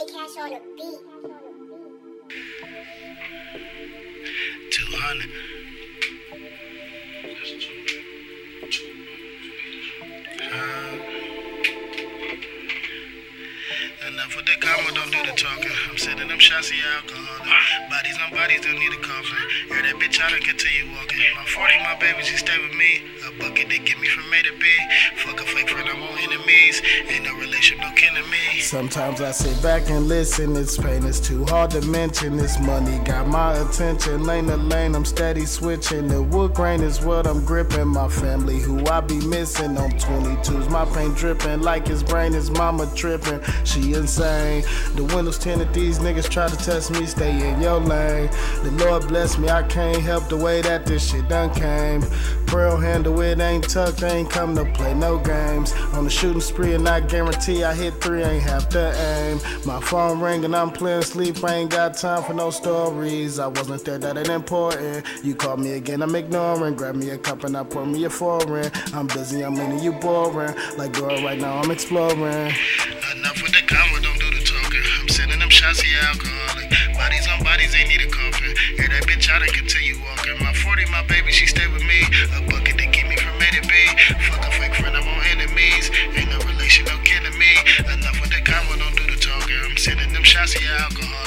Cash on the beat. 200. Enough with the comma, don't do the talking. I'm sending them shots of your alcohol. Bodies on bodies don't need a coffin. Hear that bitch out and continue walking. My 40, my baby, she stay with me. A bucket they give me from A to B. Fuck a fake friend, I'm on enemies. Ain't no relation, no kin to me. Sometimes I sit back and listen. It's pain, it's too hard to mention. This money got my attention. Lane to lane, I'm steady switching. The wood grain is what I'm gripping. My family, who I be missing. On 22s, my pain dripping like his brain. His mama tripping. She insane. The windows tinted, these niggas try to test me. Stay in your lane. The Lord bless me, I can't help the way that this shit done came. Pearl handle, it ain't tucked, ain't come to play no games. On the shooting spree, and I guarantee I hit 3, ain't have to aim. My phone ring and I'm playing sleep, I ain't got time for no stories. I wasn't there, that ain't important. You call me again, I'm ignoring. Grab me a cup and I pour me a foreign. I'm busy, I'm into you boring. Like girl, right now I'm exploring. Enough with the comma, don't do the talking. I'm sending them shots of your alcoholic. Bodies on bodies, they need a coffin. Hear that bitch out and continue walking. My 40, my baby, she stay with me. A bucket they give me from A to B. Fuck a fake friend, I'm on enemies. Ain't no relation, no kin to me. Enough with the comma, don't do the talking. I'm sending them shots of your alcohol.